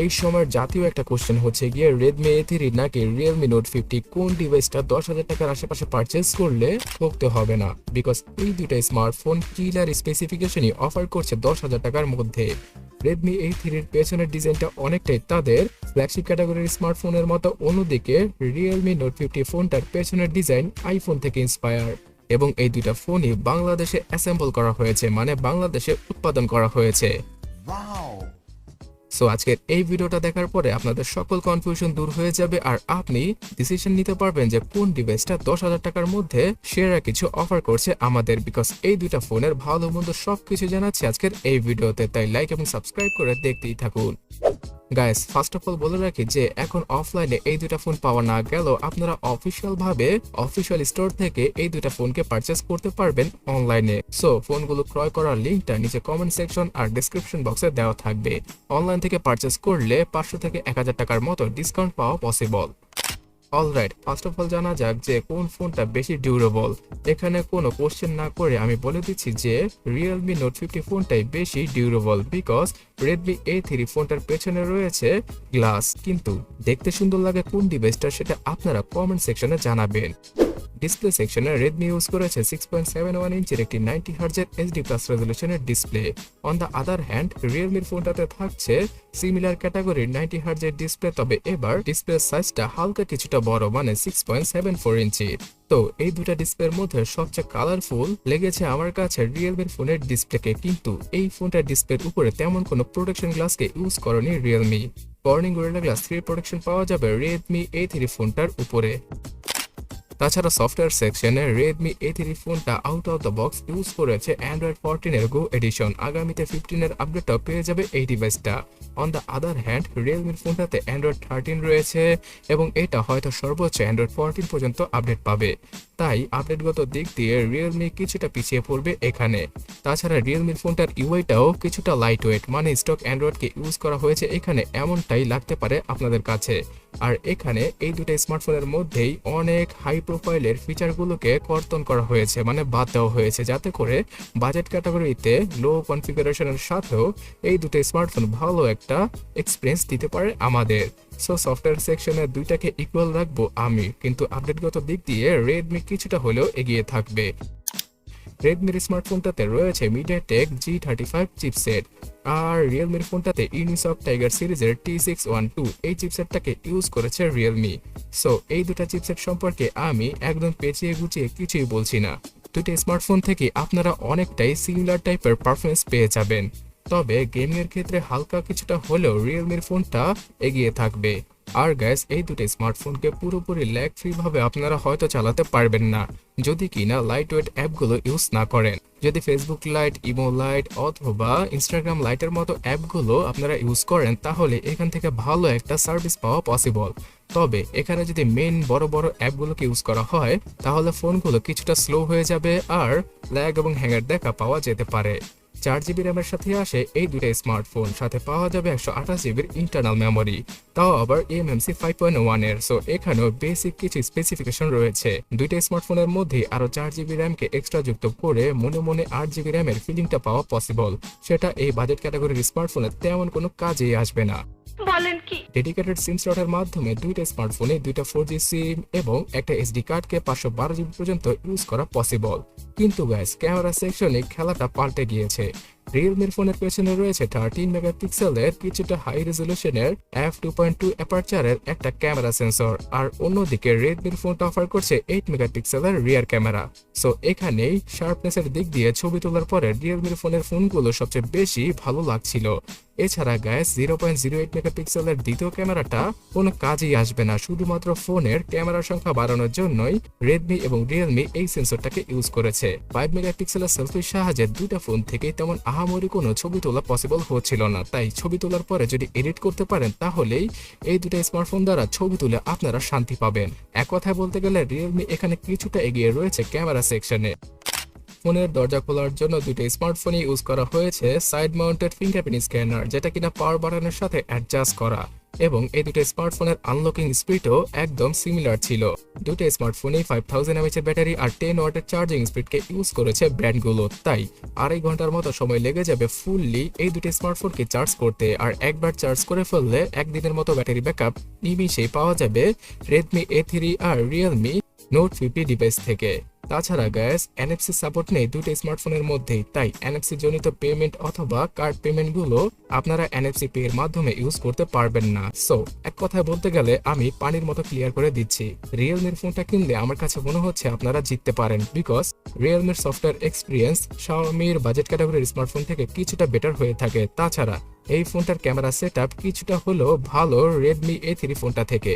এই সময়ের জাতীয় একটা কোশ্চেন হচ্ছে গিয়ে Redmi A3 নাকি Realme Note 50 কোন ডিভাইসটা 10,000 টাকার আশেপাশে পারচেজ করলে ঠকতে হবে না, বিকজ এই দুইটা স্মার্টফোন কিলার স্পেসিফিকেশনই অফার করছে 10,000 টাকার মধ্যে। Redmi A3 এর পেছনের ডিজাইনটা অনেকটাই তাদের ফ্ল্যাগশিপ ক্যাটাগরির স্মার্টফোনের মতো, অন্যদিকে Realme Note 50 ফোনটার পেছনের ডিজাইন আইফোন থেকে ইন্সপায়ার, এবং এই দুইটা ফোনই বাংলাদেশে অ্যাসেম্বল করা হয়েছে, মানে বাংলাদেশে উৎপাদন করা হয়েছে। সো আজকের এই ভিডিওটা দেখার পরে আপনাদের সকল কনফিউশন দূর হয়ে যাবে আর আপনি ডিসিশন নিতে পারবেন যে কোন ডিভাইসটা 10,000 টাকার মধ্যে সেরা কিছু অফার করছে আমাদের, বিকজ এই দুইটা ফোনের ভালো মন্দ সবকিছু জানাচ্ছি আজকের এই ভিডিওতে, তাই লাইক এবং সাবস্ক্রাইব করে দেখতেই থাকুন। গাইস, ফার্স্ট অফ অল বলে রাখি যে এখন অফলাইনে এই দুইটা ফোন পাওয়া না গেলেও আপনারা অফিসিয়াল স্টোর থেকে এই দুইটা ফোনকে পারচেজ করতে পারবেন অনলাইনে। সো ফোনগুলো ক্রয় করার লিঙ্কটা নিচে কমেন্ট সেকশন আর ডেসক্রিপশন বক্সে দেওয়া থাকবে। অনলাইন থেকে পারচেজ করলে 500 থেকে 1000 টাকার মতো ডিসকাউন্ট পাওয়া possible. Alright, first of all জানা যাক যে কোন ফোনটা বেশি ডিউরেবল। এখানে কোনো কোশ্চেন না করে আমি বলে দিচ্ছি যে Realme Note 50 ফোনটাই বেশি ডিউরেবল, বিকজ Redmi A3 ফোনটার পেছনে রয়েছে গ্লাস, কিন্তু দেখতে সুন্দর লাগে কোন ডিভাইসটা সেটা আপনারা কমেন্ট সেকশনে জানাবেন। ডিসপ্লে সেকশনে Redmi ইউজ করেছে 6.71 ইঞ্চের একটি 90 হার্জের HD প্লাস রেজলিউশনের display. On the other hand Realme ফোনটাতে থাকছে সিমিলার ক্যাটাগরির 90 হার্জের ডিসপ্লে, তবে এবার ডিসপ্লে সাইজটা হালকা কিছুটা বড়, মানে 6.74 ইঞ্চি। তো এই দুটা ডিসপ্লের মধ্যে সবচেয়ে কালারফুল লেগেছে আমার কাছে Realme ফোনের ডিসপ্লেকে, কিন্তু এই ফোনটার ডিসপ্লের উপরে তেমন কোনো প্রোটেকশন গ্লাসকে ইউজ করেনি Realme। Corning gorilla glass 3 protection পাওয়া যাবে Redmi A3 ফোনটার উপরে। তাছাড়া সফটওয়্যার সেকশনে Redmi A3 ফোনটা out of the box use করেছে Android 14 এর গো এডিশন। আগামীতে 15 এর আপডেটটাও পেয়ে যাবে এই ডিভাইসটা। On the other hand Realme ফোনটাতে Android 13 রয়েছে এবং এটা হয়তো সর্বোচ্চ Android 14 পর্যন্ত আপডেট পাবে, তাই আপডেটগত দিক দিয়ে Realme কিছুটা পিছিয়ে পড়বে এখানে। তাছাড়া Realme ফোনটার ইউআইটাও কিছুটা লাইট ওয়েট, মানে স্টক অ্যান্ড্রয়েডকে ইউজ করা হয়েছে এখানে এমনটাই লাগতে পারে আপনাদের কাছে। আর এখানে এই দুটো স্মার্টফোনের মধ্যেই অনেক হাই প্রোফাইলের ফিচারগুলোকে কর্তন করা হয়েছে, মানে বাদ দেওয়া হয়েছে, যাতে করে বাজেট ক্যাটাগরিতে লো কনফিগারেশনের সাথেও এই দুটো স্মার্টফোন ভালো একটা এক্সপিরিয়েন্স দিতে পারে আমাদের। সো সফটওয়্যার সেকশনে দুইটাকে ইকুয়াল রাখবো আমি, কিন্তু আপডেটগত দিক দিয়ে Redmi কিছুটা হলেও এগিয়ে থাকবে। Redmi স্মার্টফোনটাতে রয়েছে MediaTek G35 চিপসেট, আর Realme ফোনটাতে ইউনিসক টাইগার সিরিজের T612 এই চিপসেটটাকে ইউজ করেছে Realme। সো এই দুটা চিপসেট সম্পর্কে আমি একদম পেঁচিয়ে গুছিয়ে কিছুই বলছি না, দুটো স্মার্টফোন থেকে আপনারা অনেকটাই সিমিলার টাইপের পারফরমেন্স পেয়ে যাবেন, তবে গেমিং এর ক্ষেত্রে হালকা কিছুটা হলেও Realme ফোনটা এগিয়ে থাকবে। আর গাইস, এই দুটো স্মার্টফোনকে পুরোপুরি ল্যাগ ফ্রি ভাবে আপনারা হয়তো চালাতে পারবেন না যদি কিনা লাইট ওয়েট অ্যাপগুলো ইউজ না করেন। যদি ফেসবুক লাইট, ইমো লাইট অথবা ইনস্টাগ্রাম লাইটের মতো অ্যাপগুলো আপনারা ইউজ করেন তাহলে এখান থেকে ভালো একটা সার্ভিস পাওয়া পসিবল। তবে এখানে যদি মেইন বড় বড় অ্যাপগুলোকে ইউজ করা হয় তাহলে ফোনগুলো কিছুটা স্লো হয়ে যাবে আর ল্যাগ এবং হ্যাঙ্গার দেখা পাওয়া যেতে পারে। 4GB র্যামের সাথে আসে এই দুটো স্মার্টফোন, সাথে পাওয়া যাবে 128GB ইন্টারনাল মেমোরি, তাও আবার eMMC 5.1 এর। সো এখানেও বেসিক কিছু স্পেসিফিকেশন রয়েছে। দুইটা স্মার্টফোনের মধ্যে আরো 4GB র্যামকে এক্সট্রা যুক্ত করে মনে মনে 8GB র্যামের ফিলিংটা পাওয়া পসিবল, সেটা এই বাজেট ক্যাটাগরির স্মার্টফোনে তেমন কোনো কাজেই আসবে না। বলেন কি? ডেডিকেটেড সিম স্লটের মাধ্যমে দুইটা স্মার্টফোনে দুইটা 4G সিম এবং একটা SD কার্ডকে 512GB পর্যন্ত ইউজ করা পসিবল। কিন্তু গাইস, ক্যামেরা সেকশনে খেলাটা পাল্টে গিয়েছে। Realme ফোনের পেছনে রয়েছে 13 মেগাপিক্সেলের কিছুটা হাই রেজলিউশনের f2.2 অ্যাপারচারের একটা ক্যামেরা সেন্সর, আর অন্যদিকে Redmi ফোনটা অফার করছে 8 মেগাপিক্সেলের রিয়ার ক্যামেরা। সো এখানেই শার্পনেসের দিক দিয়ে ছবি তোলার পরে Realme ফোনের ফোনগুলো সবচেয়ে বেশি ভালো লাগছিল। এছাড়া গাইস, 0.08 মেগাপিক্সেলের দ্বিতীয় ক্যামেরাটা কোনো কাজেই আসবে না, শুধুমাত্র ফোনের ক্যামেরার সংখ্যা বাড়ানোর জন্যই Redmi এবং Realme এই সেন্সরটাকে ইউজ করেছে। 5 মেগাপিক্সেলের সেলফির সাহায্যে দুইটা ফোন থেকেই তেমন আহামরি কোনো ছবি তোলা পসিবল হচ্ছিল না, তাই ছবি তোলার পরে যদি এডিট করতে পারেন তাহলেই এই দুটো স্মার্টফোন দ্বারা ছবি তুলে আপনারা শান্তি পাবেন। এক কথায় বলতে গেলে Realme এখানে কিছুটা এগিয়ে রয়েছে ক্যামেরা সেকশনে। ফোনের দরজা খোলার জন্য দুটো স্মার্টফোনে ইউজ করা হয়েছে সাইড মাউন্টেড ফিঙ্গারপ্রিন্ট স্ক্যানার, যেটা কিনা পাওয়ার বাটনের সাথে অ্যাডজাস্ট করা। এবং এই দুটো স্মার্টফোনের আনলকিং স্পিডও একদম সিমিলার ছিল। দুটো স্মার্টফোনেই 5000 mAh এর ব্যাটারি আর 10 ওয়াটের চার্জিং স্পিডকে ইউজ করেছে ব্র্যান্ডগুলো, তাই 2.5 ঘন্টার মতো সময় লেগে যাবে ফুললি এই দুটো স্মার্টফোনকে চার্জ করতে। আর একবার চার্জ করে ফেললে একদিনের মতো ব্যাটারি ব্যাকআপ নিমিশেই পাওয়া যাবে Redmi A3 আর Realme Note 50 ডিভাইস থেকে। তাছাড়া গ্যাস NFC সাপোর্ট নেই দুটো স্মার্টফোনের মধ্যেই, তাই NFC জনিত পেমেন্ট অথবা কার্ড পেমেন্টগুলো আপনারা NFC পে এর মাধ্যমে ইউজ করতে পারবেন না। সো এক কথায় বলতে গেলে আমি পানির মতো ক্লিয়ার করে দিচ্ছি, রিয়েলমির ফোনটা কিনলে আমার কাছে মনে হচ্ছে আপনারা জিততে পারেন, বিকজ রিয়েলমির সফটওয়্যার এক্সপিরিয়েন্স শাওমির বাজেট ক্যাটাগরির স্মার্টফোন থেকে কিছুটা বেটার হয়ে থাকে। তাছাড়া এই ফোনটার ক্যামেরা সেটআপ কিছুটা হলেও ভালো Redmi A3 ফোনটা থেকে।